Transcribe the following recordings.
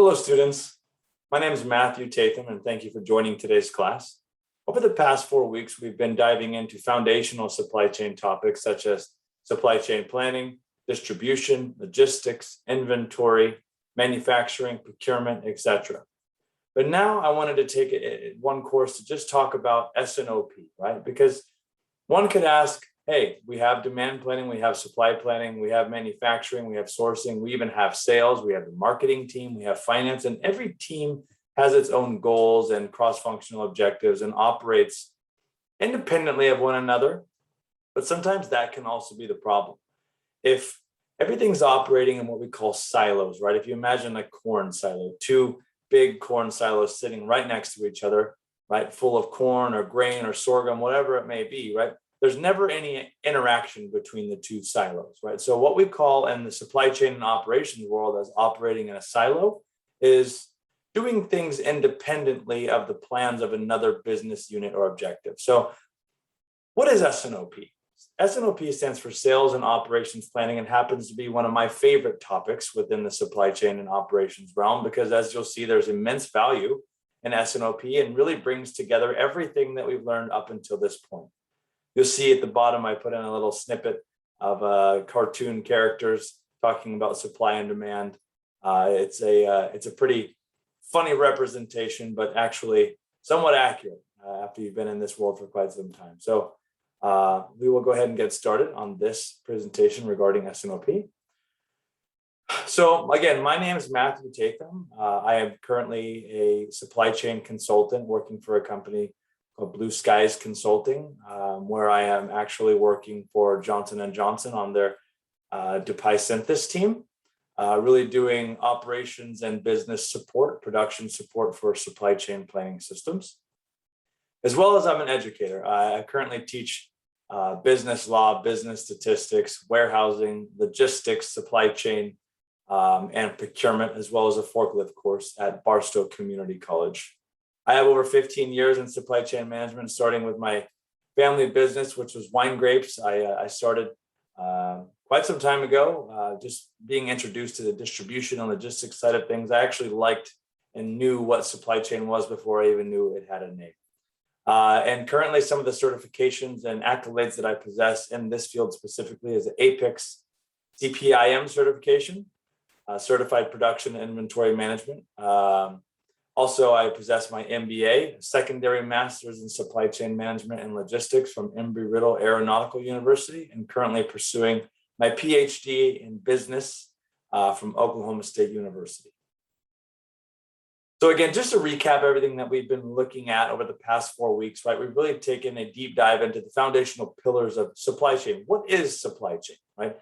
Hello, students. My name is Matthew Tatham, and thank you for joining today's class. Over the past 4 weeks, we've been diving into foundational supply chain topics such as supply chain planning, distribution, logistics, inventory, manufacturing, procurement, etc. But now I wanted to take one course to just talk about S&OP, right? Because one could ask, hey, we have demand planning, we have supply planning, we have manufacturing, we have sourcing, we even have sales, we have the marketing team, we have finance, and every team has its own goals and cross-functional objectives and operates independently of one another. But sometimes that can also be the problem. If everything's operating in what we call silos, right? If you imagine a corn silo, two big corn silos sitting right next to each other, right? Full of corn or grain or sorghum, whatever it may be, right? There's never any interaction between the two silos, right? So what we call in the supply chain and operations world as operating in a silo is doing things independently of the plans of another business unit or objective. So what is S&OP? S&OP stands for Sales and Operations Planning and happens to be one of my favorite topics within the supply chain and operations realm because as you'll see, there's immense value in S&OP and really brings together everything that we've learned up until this point. You'll see at the bottom, I put in a little snippet of cartoon characters talking about supply and demand. It's a pretty funny representation, but actually somewhat accurate after you've been in this world for quite some time. So we will go ahead and get started on this presentation regarding S&OP. So again, my name is Matthew Tatham. I am currently a supply chain consultant working for a company called Blue Skies Consulting, where I am actually working for Johnson & Johnson on their DePi Synthesis team, really doing operations and business support, production support for supply chain planning systems. As well as I'm an educator. I currently teach business law, business statistics, warehousing, logistics, supply chain, and procurement, as well as a forklift course at Barstow Community College. I have over 15 years in supply chain management, starting with my family business, which was wine grapes. I started quite some time ago, just being introduced to the distribution and logistics side of things. I actually liked and knew what supply chain was before I even knew it had a name. And currently some of the certifications and accolades that I possess in this field specifically is the APIX CPIM certification, Certified Production and Inventory Management. Also, I possess my MBA, secondary master's in supply chain management and logistics from Embry-Riddle Aeronautical University, and currently pursuing my PhD in business from Oklahoma State University. So again, just to recap everything that we've been looking at over the past 4 weeks, right? We've really taken a deep dive into the foundational pillars of supply chain. What is supply chain, right?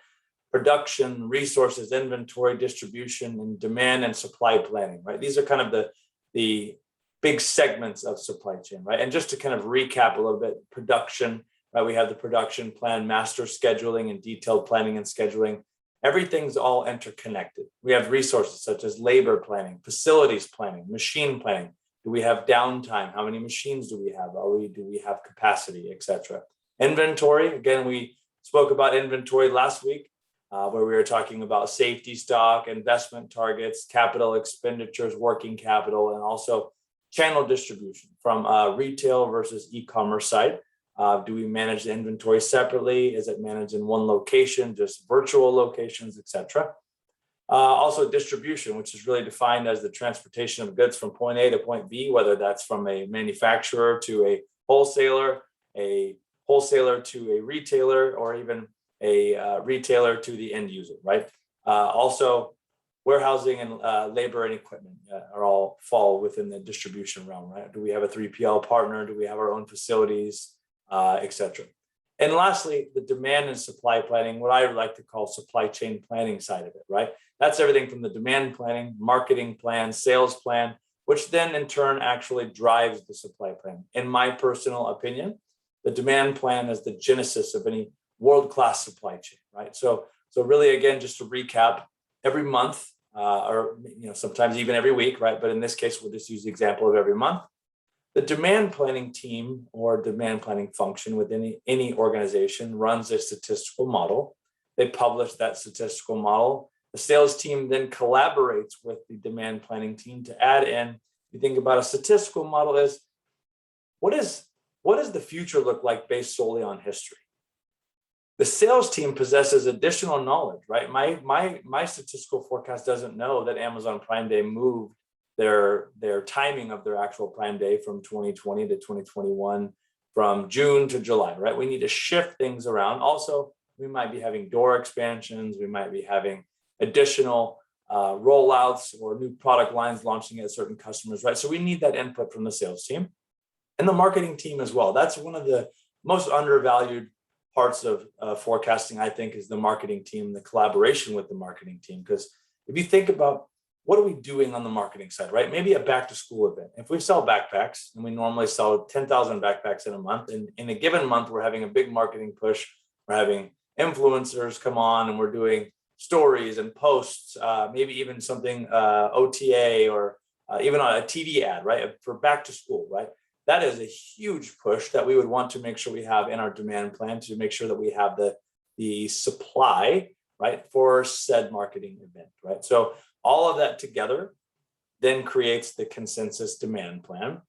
Production, resources, inventory, distribution, and demand and supply planning, right? These are kind of the big segments of supply chain, right? And just to kind of recap a little bit, production, right? We have the production plan, master scheduling, and detailed planning and scheduling. Everything's all interconnected. We have resources such as labor planning, facilities planning, machine planning. Do we have downtime? How many machines do we have? Do we have capacity, etc.? Inventory, again, we spoke about inventory last week, where we were talking about safety stock, investment targets, capital expenditures, working capital, and also channel distribution from retail versus e-commerce side. Do we manage the inventory separately? Is it managed in one location, just virtual locations, etc.? Also distribution, which is really defined as the transportation of goods from point A to point B, whether that's from a manufacturer to a wholesaler to a retailer, or even a retailer to the end user, right? Also, warehousing and labor and equipment are all fall within the distribution realm, right? Do we have a 3PL partner? Do we have our own facilities, etc.? And lastly, the demand and supply planning, what I like to call supply chain planning side of it, right? That's everything from the demand planning, marketing plan, sales plan, which then in turn actually drives the supply plan. In my personal opinion, the demand plan is the genesis of any world-class supply chain, right? So really, again, just to recap, every month, or sometimes even every week, right? But in this case, we'll just use the example of every month. The demand planning team or demand planning function within any organization runs a statistical model. They publish that statistical model The sales team then collaborates with the demand planning team to add in, you think about a statistical model is, what does the future look like based solely on history? The sales team possesses additional knowledge, right? My statistical forecast doesn't know that Amazon Prime Day moved their timing of their actual Prime Day from 2020 to 2021, from June to July, right? We need to shift things around. Also, we might be having door expansions. We might be having additional rollouts or new product lines launching at certain customers, right? So we need that input from the sales team and the marketing team as well. That's one of the most undervalued parts of forecasting, I think, is the marketing team, the collaboration with the marketing team. Because if you think about what are we doing on the marketing side, right? Maybe a back to school event. If we sell backpacks and we normally sell 10,000 backpacks in a month, and in a given month, we're having a big marketing push. We're having influencers come on and we're doing stories and posts, maybe even something OTA or even on a TV ad, right? For back to school, right? That is a huge push that we would want to make sure we have in our demand plan to make sure that we have the supply, right, for said marketing event, right? So all of that together then creates the consensus demand plan.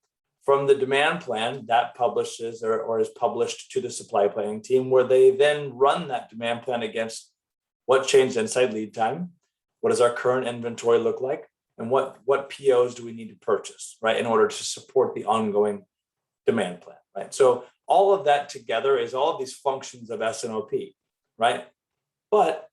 From the demand plan, that publishes or is published to the supply planning team, where they then run that demand plan against what changed inside lead time, what does our current inventory look like, and what POs do we need to purchase, right, in order to support the ongoing demand plan, right? So all of that together is all of these functions of S&OP, right? But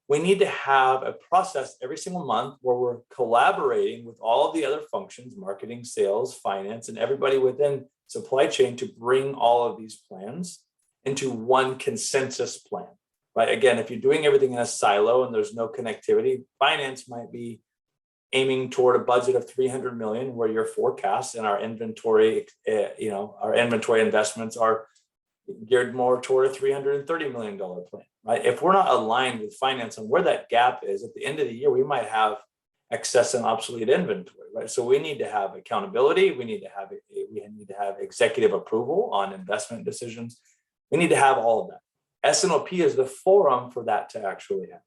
we need to have a process every single month where we're collaborating with all of the other functions, marketing, sales, finance, and everybody within supply chain to bring all of these plans into one consensus plan, right? Again, if you're doing everything in a silo and there's no connectivity, finance might be aiming toward a budget of 300 million, where your forecasts and our inventory, our inventory investments are geared more toward a $330 million plan, right? If we're not aligned with finance on where that gap is, at the end of the year, we might have excess and obsolete inventory, right? So we need to have accountability. We need to have executive approval on investment decisions. We need to have all of that. S&OP is the forum for that to actually happen.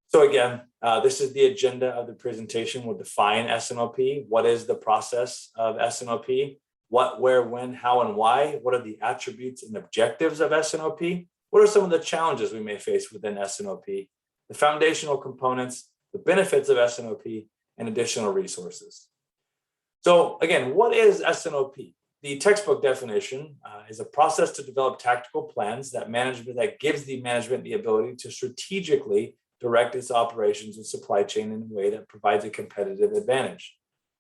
So again, this is the agenda of the presentation. We'll define S&OP. What is the process of S&OP? What, where, when, how, and why? What are the attributes and objectives of S&OP? What are some of the challenges we may face within S&OP? The foundational components, the benefits of S&OP, and additional resources. So again, what is S&OP? The textbook definition is a process to develop tactical plans that gives the management the ability to strategically direct its operations and supply chain in a way that provides a competitive advantage.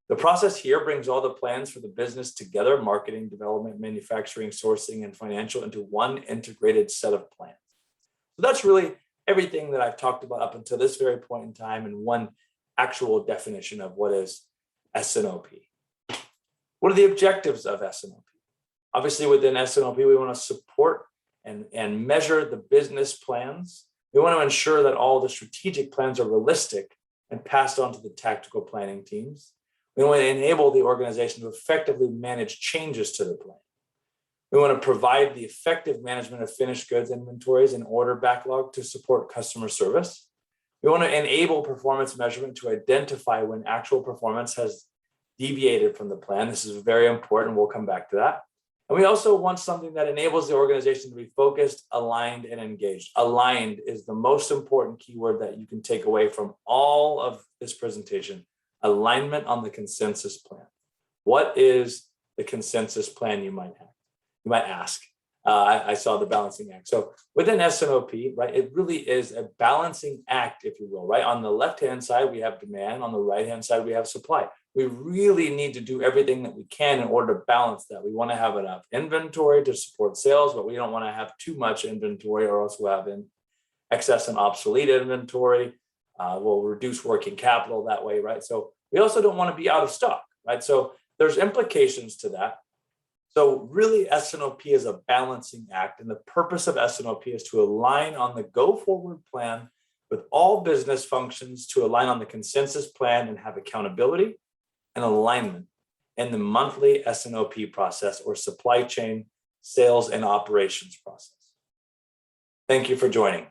The process here brings all the plans for the business together: marketing, development, manufacturing, sourcing, and financial, into one integrated set of plans. So that's really everything that I've talked about up until this very point in time, and one actual definition of what is S&OP. What are the objectives of S&OP? Obviously, within S&OP, we want to support and measure the business plans. We want to ensure that all the strategic plans are realistic and passed on to the tactical planning teams. We want to enable the organization to effectively manage changes to the plan. We want to provide the effective management of finished goods inventories and order backlog to support customer service. We want to enable performance measurement to identify when actual performance has deviated from the plan. This is very important. We'll come back to that. And we also want something that enables the organization to be focused, aligned, and engaged. Aligned is the most important keyword that you can take away from all of this presentation. Alignment on the consensus plan. What is the consensus plan, you might ask? I saw the balancing act. So within S&OP, right, it really is a balancing act, if you will, right? On the left-hand side, we have demand. On the right-hand side, we have supply. We really need to do everything that we can in order to balance that. We want to have enough inventory to support sales, but we don't want to have too much inventory, or else we'll have excess and obsolete inventory. We'll reduce working capital that way, right? So we also don't want to be out of stock, right? So there's implications to that. So really, S&OP is a balancing act, and the purpose of S&OP is to align on the go-forward plan with all business functions, to align on the consensus plan and have accountability and alignment in the monthly S&OP process, or supply chain, sales, and operations process. Thank you for joining.